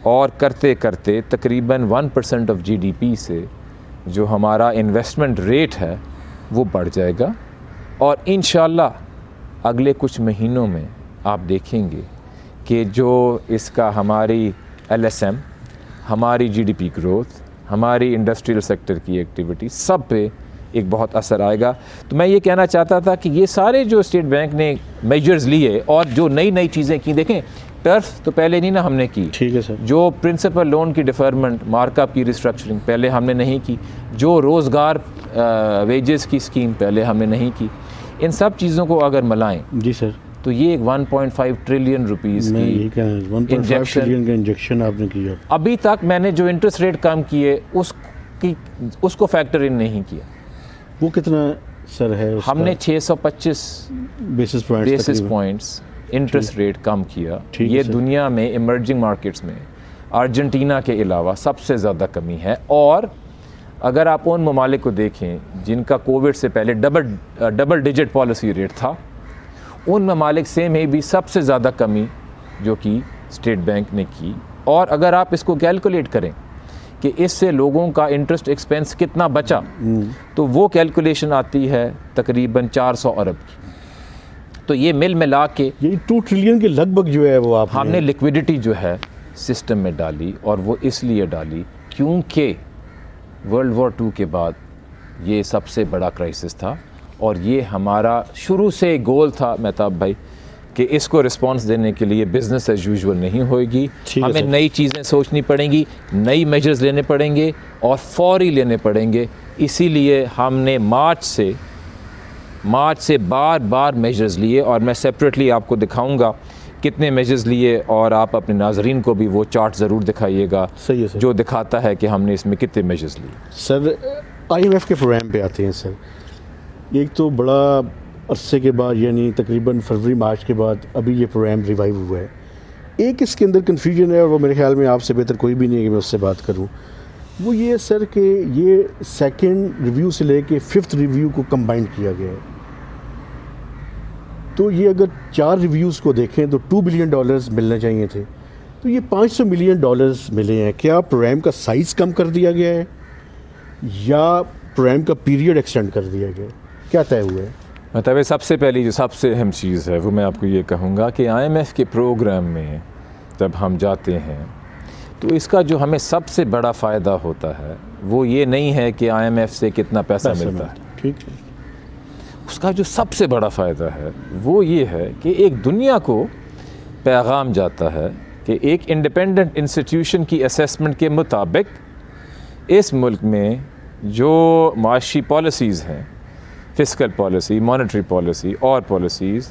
और करते करते तकरीबन 1% ऑफ GDP से जो हमारा इन्वेस्टमेंट रेट है वो बढ़ जाएगा। और इंशाल्लाह अगले कुछ महीनों में आप देखेंगे कि जो इसका हमारी LSM, हमारी GDP ग्रोथ, हमारी इंडस्ट्रियल सेक्टर की एक्टिविटी, सब पे एक बहुत असर आएगा। तो मैं ये कहना चाहता था कि ये सारे जो स्टेट बैंक ने मेजर्स लिए और जो नई नई चीज़ें की, देखें टर्फ तो पहले नहीं ना हमने की, ठीक है सर। जो प्रिंसिपल लोन की डिफरमेंट, मार्कअप की रिस्ट्रक्चरिंग पहले हमने नहीं की, जो रोज़गार वेजेस की स्कीम पहले हमने नहीं की, इन सब चीज़ों को अगर मिलाएं जी सर तो ये एक 1.5 ट्रिलियन रुपीस की इंजेक्शन आपने किया। अभी तक मैंने जो इंटरेस्ट रेट कम किए उसको फैक्टर इन नहीं किया। वो कितना सर है उसका? हमने 625 बेसिस पॉइंट्स इंटरेस्ट रेट कम किया। ये सर। दुनिया में इमर्जिंग मार्केट्स में अर्जेंटीना के अलावा सबसे ज़्यादा कमी है। और अगर आप उन ममालिक को देखें जिनका कोविड से पहले डबल डिजिट पॉलिसी रेट था, उन ममालिक से में भी सबसे ज़्यादा कमी जो कि स्टेट बैंक ने की। और अगर आप इसको कैलकुलेट करें कि इससे लोगों का इंटरेस्ट एक्सपेंस कितना बचा, तो वो कैलकुलेशन आती है तकरीबन 400 अरब की। तो ये मिल मिला के ये 2 ट्रिलियन के लगभग जो है वो आप हमने लिक्विडिटी जो है सिस्टम में डाली, और वो इसलिए डाली क्योंकि वर्ल्ड वॉर 2 के बाद ये सबसे बड़ा क्राइसिस था, और ये हमारा शुरू से गोल था मेहताब भाई कि इसको रिस्पांस देने के लिए बिज़नेस एज यूजुअल नहीं होएगी, हमें नई चीज़ें सोचनी पड़ेंगी, नई मेजर्स लेने पड़ेंगे और फौरी लेने पड़ेंगे। इसीलिए हमने मार्च से बार बार मेजर्स लिए, और मैं सेपरेटली आपको दिखाऊंगा कितने मेजर्स लिए, और आप अपने नाजरीन को भी वो चार्ट ज़रूर दिखाइएगा सही है सर, जो दिखाता है कि हमने इसमें कितने मेजर्स लिए। सर IMF के प्रोग्राम पे आते हैं सर। एक तो बड़ा अरसे के बाद, यानी तकरीबन फरवरी मार्च के बाद अभी ये प्रोग्राम रिवाइव हुआ है। एक इसके अंदर कन्फ्यूजन है, और वो मेरे ख्याल में आपसे बेहतर कोई भी नहीं है कि मैं उससे बात करूं। वो ये सर कि ये सेकंड रिव्यू से लेके 5th रिव्यू को कंबाइन किया गया है। तो ये अगर 4 रिव्यूज़ को देखें तो $2 बिलियन मिलने चाहिए थे, तो ये $500 मिलियन मिले हैं। क्या प्रोग्राम का साइज़ कम कर दिया गया है या प्रोग्राम का पीरियड एक्सटेंड कर दिया गया है, क्या तय हुआ है? मतलब सबसे पहली जो सबसे अहम चीज़ है वो मैं आपको ये कहूँगा कि IMF के प्रोग्राम में जब हम जाते हैं तो इसका जो हमें सबसे बड़ा फ़ायदा होता है वो ये नहीं है कि IMF से कितना पैसा मिलता है, ठीक है। उसका जो सबसे बड़ा फ़ायदा है वो ये है कि एक दुनिया को पैगाम जाता है कि एक इंडिपेंडेंट इंस्टीट्यूशन की असेसमेंट के मुताबिक इस मुल्क में जो माशी पॉलिसीज़ हैं, फिस्कल पॉलिसी, मॉनेटरी पॉलिसी और पॉलिसीज़,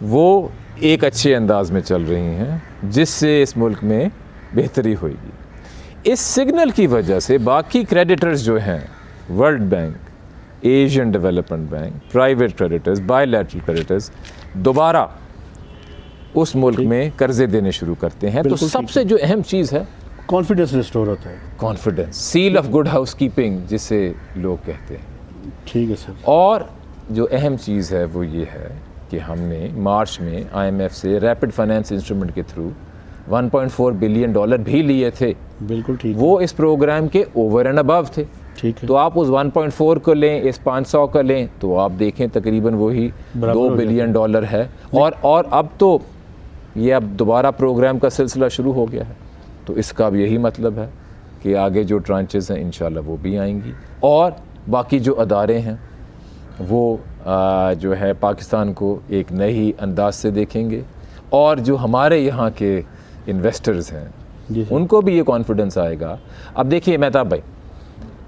वो एक अच्छे अंदाज में चल रही हैं जिससे इस मुल्क में बेहतरी होगी। इस सिग्नल की वजह से बाकी क्रेडिटर्स जो हैं, world bank, Asian development bank, private creditors, bilateral creditors, दोबारा उस मुल्क में कर्जे देने शुरू करते हैं। तो सबसे जो अहम चीज़ है कॉन्फिडेंस रिस्टोर होता है, confidence, seal of good house keeping जिसे लोग कहते हैं। ठीक है सर। और जो अहम चीज़ है वो ये है कि हमने मार्च में IMF से रैपिड फाइनेंस इंस्ट्रूमेंट के थ्रू $1.4 बिलियन भी लिए थे। बिल्कुल ठीक। वो इस प्रोग्राम के ओवर एंड अबव थे। ठीक है। तो आप उस 1.4 को लें, इस 500 का लें, तो आप देखें तकरीबन वही $2 बिलियन है। और अब तो ये अब दोबारा प्रोग्राम का सिलसिला शुरू हो गया है, तो इसका अब यही मतलब है कि आगे जो ट्रांचेस हैं इंशाल्लाह वो भी आएंगी, और बाकी जो अदारे हैं वो जो है पाकिस्तान को एक नई अंदाज से देखेंगे, और जो हमारे यहाँ के इन्वेस्टर्स हैं उनको भी ये कॉन्फिडेंस आएगा। अब देखिए मेहताब भाई,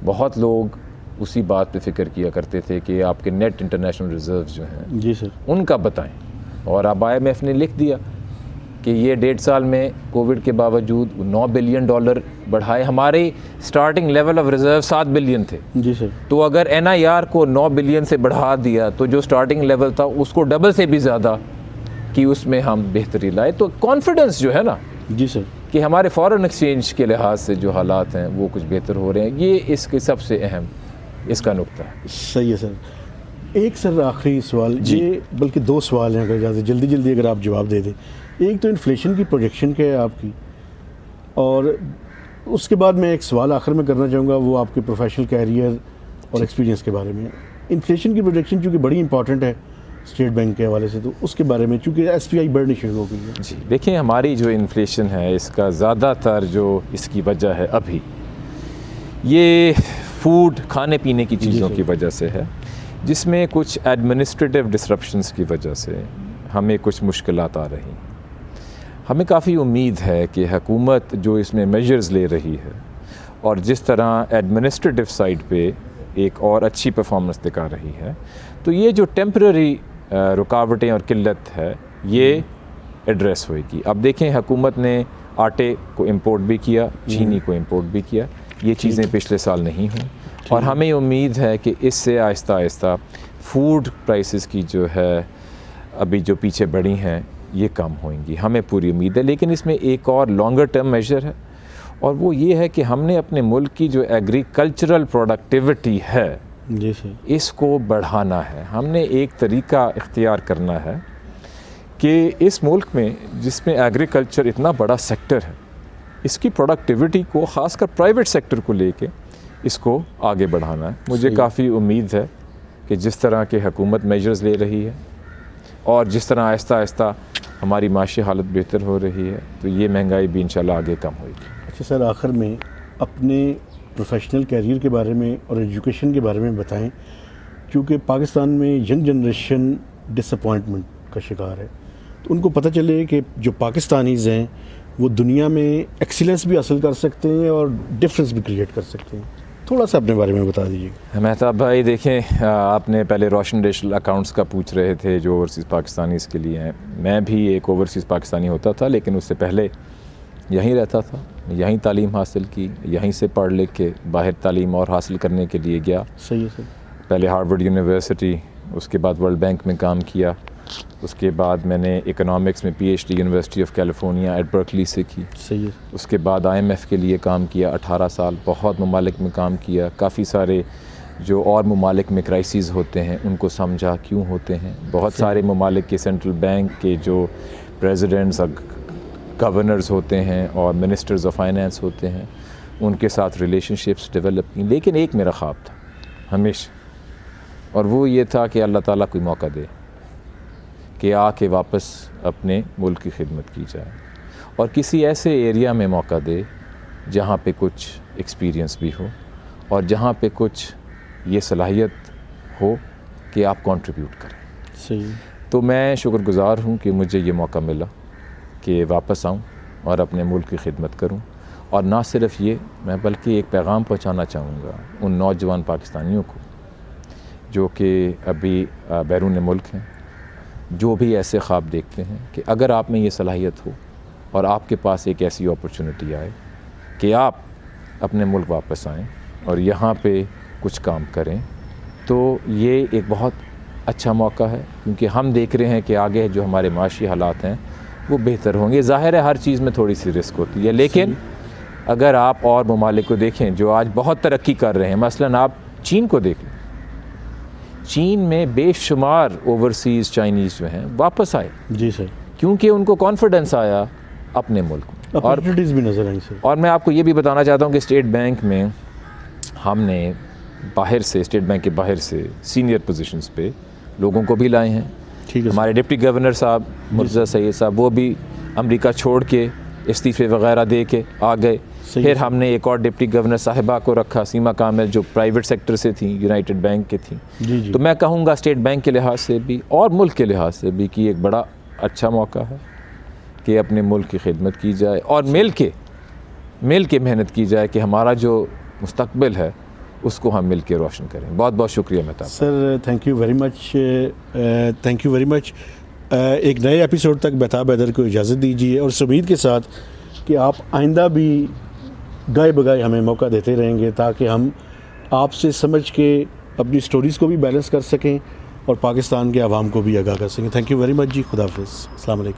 बहुत लोग उसी बात पे फिक्र किया करते थे कि आपके नेट इंटरनेशनल रिजर्व्स जो हैं जी सर उनका बताएं, और अब IMF ने लिख दिया कि ये 1.5 साल में कोविड के बावजूद $9 बिलियन बढ़ाए। हमारे starting level of reserve 7 billion थे जी सर। तो अगर NIR को 9 बिलियन से बढ़ा दिया तो जो स्टार्टिंग लेवल था उसको डबल से भी ज़्यादा कि उसमें हम बेहतरी लाए। तो कॉन्फिडेंस जो है ना जी सर कि हमारे फॉरेन एक्सचेंज के लिहाज से जो हालात हैं वो कुछ बेहतर हो रहे हैं, ये इसके सबसे अहम इसका नुक्ता है। सही है सर। एक सर आखिरी सवाल, ये बल्कि 2 सवाल हैं, अगर ज़्यादा जल्दी अगर आप जवाब दे दें। एक तो इन्फ्लेशन की प्रोजेक्शन क्या है आपकी, और उसके बाद मैं एक सवाल आखिर में करना चाहूँगा वो आपके प्रोफेशनल कैरियर और एक्सपीरियंस के बारे में। इन्फ्लेशन की प्रोजेक्शन चूँकि बड़ी इंपॉर्टेंट है स्टेट बैंक के हवाले से, तो उसके बारे में चूँकि SPI बढ़नी शुरू हो गई है। जी देखिए, हमारी जो इन्फ्लेशन है इसका ज़्यादातर जो इसकी वजह है अभी ये फूड, खाने पीने की चीज़ों की वजह से है, जिसमें कुछ एडमिनिस्ट्रेटिव डिसरप्शंस की वजह से हमें कुछ मुश्किलात आ रही। हमें काफ़ी उम्मीद है कि हुकूमत जो इसमें मेजर्स ले रही है और जिस तरह एडमिनिस्ट्रेटिव साइड पे एक और अच्छी परफॉर्मेंस दिखा रही है, तो ये जो टेम्पररी रुकावटें और किल्लत है ये एड्रेस होएगी। अब देखें, हुकूमत ने आटे को इंपोर्ट भी किया, चीनी को इंपोर्ट भी किया, ये चीज़ें पिछले साल नहीं हुई, और हमें उम्मीद है कि इससे आहिस्ता आहिस्ता फूड प्राइसेस की जो है अभी जो पीछे बढ़ी हैं ये कम होंगी, हमें पूरी उम्मीद है। लेकिन इसमें एक और लॉन्गर टर्म मेजर है, और वो ये है कि हमने अपने मुल्क की जो एग्रीकल्चरल प्रोडक्टिविटी है जी सर, इसको बढ़ाना है। हमने एक तरीका इख्तियार करना है कि इस मुल्क में जिसमें एग्रीकल्चर इतना बड़ा सेक्टर है इसकी प्रोडक्टिविटी को ख़ासकर प्राइवेट सेक्टर को लेके इसको आगे बढ़ाना है। मुझे काफ़ी उम्मीद है कि जिस तरह के हुकूमत मेजर्स ले रही है और जिस तरह आहिस्ता आहिस्ता हमारी माशी हालत बेहतर हो रही है, तो ये महंगाई भी इंशाल्लाह आगे कम होगी। अच्छा सर, आखिर में अपने प्रोफेशनल कैरियर के बारे में और एजुकेशन के बारे में बताएं, क्योंकि पाकिस्तान में यंग जनरेशन डिसअपॉइंटमेंट का शिकार है, तो उनको पता चले कि जो पाकिस्तानीज़ हैं वो दुनिया में एक्सीलेंस भी हासिल कर सकते हैं और डिफरेंस भी क्रिएट कर सकते हैं। थोड़ा सा अपने बारे में बता दीजिए। मेहताब भाई देखें, आपने पहले रोशन डिजिटल अकाउंट्स का पूछ रहे थे जो ओवरसीज़ पाकिस्तानीज़ के लिए हैं। मैं भी एक ओवरसीज़ पाकिस्तानी होता था, लेकिन उससे पहले यहीं रहता था, यहीं तालीम हासिल की, यहीं से पढ़ लिख के बाहर तालीम और हासिल करने के लिए गया। सही है सर। पहले हार्वर्ड यूनिवर्सिटी, उसके बाद वर्ल्ड बैंक में काम किया, उसके बाद मैंने इकोनॉमिक्स में PhD university of California at Berkeley से की। सही है। उसके बाद आईएमएफ के लिए काम किया 18 साल, बहुत ममालिक में काम किया, काफ़ी सारे जो और ममालिक में क्राइसिस होते हैं उनको समझा क्यों होते हैं। बहुत सारे ममालिक के सेंट्रल बैंक के जो प्रेसिडेंट्स और गवर्नर्स होते हैं और मिनिस्टर्स ऑफ फाइनेंस होते हैं, उनके साथ रिलेशनशिप्स डेवलप की। लेकिन एक मेरा ख्वाब था हमेशा, और वो ये था कि अल्लाह ताला कोई मौका दे कि आके वापस अपने मुल्क की खिदमत की जाए और किसी ऐसे एरिया में मौका दे जहाँ पे कुछ एक्सपीरियंस भी हो और जहाँ पे कुछ ये सलाहियत हो कि आप कंट्रीब्यूट करें। सही। तो मैं शुक्रगुज़ार हूँ कि मुझे ये मौका मिला कि वापस आऊँ और अपने मुल्क की खिदमत करूँ। और ना सिर्फ ये, मैं बल्कि एक पैगाम पहुँचाना चाहूँगा उन नौजवान पाकिस्तानियों को जो कि अभी बैरून मुल्क हैं, जो भी ऐसे ख्वाब देखते हैं कि अगर आप में ये सलाहियत हो और आपके पास एक ऐसी अपॉर्चुनिटी आए कि आप अपने मुल्क वापस आएँ और यहाँ पे कुछ काम करें, तो ये एक बहुत अच्छा मौका है। क्योंकि हम देख रहे हैं कि आगे जो हमारे माशी हालात हैं वो बेहतर होंगे। ज़ाहिर है हर चीज़ में थोड़ी सी रिस्क होती है, लेकिन अगर आप और ममालिक को देखें जो आज बहुत तरक्की कर रहे हैं, मसलन आप चीन को देख लें, चीन में बेशुमार ओवरसीज़ चाइनीज़ जो हैं वापस आए। जी सर। क्योंकि उनको कॉन्फिडेंस आया अपने मुल्क में, और अपॉर्चुनिटीज़ भी नज़र आई सर। और मैं आपको ये भी बताना चाहता हूँ कि स्टेट बैंक में हमने बाहर से, स्टेट बैंक के बाहर से सीनियर पोजीशंस पे लोगों को भी लाए हैं। ठीक है। हमारे डिप्टी गवर्नर साहब मुर्तज़ा सैयद साहब, वो भी अमेरिका छोड़ के इस्तीफ़े वगैरह दे के आ गए। फिर हमने एक और डिप्टी गवर्नर साहिबा को रखा, सीमा कामिल, जो प्राइवेट सेक्टर से थी, यूनाइटेड बैंक के थी। जी। तो मैं कहूँगा स्टेट बैंक के लिहाज से भी और मुल्क के लिहाज से भी कि एक बड़ा अच्छा मौका है कि अपने मुल्क की खिदमत की जाए और मिल के मेहनत की जाए कि हमारा जो मुस्तकबिल है उसको हम मिल के रोशन करें। बहुत बहुत शुक्रिया Mehtab sir, thank you very much. एक नए एपिसोड तक मेहताब हैदर को इजाज़त दीजिए और इस उम्मीद के साथ कि आप आइंदा भी गाय बगाए हमें मौका देते रहेंगे ताकि हम आपसे समझ के अपनी स्टोरीज़ को भी बैलेंस कर सकें और पाकिस्तान के आवाम को भी आगाह कर सकें। थैंक यू वेरी मच जी। खुदा हाफिज़। अस्सलाम वालेकुम।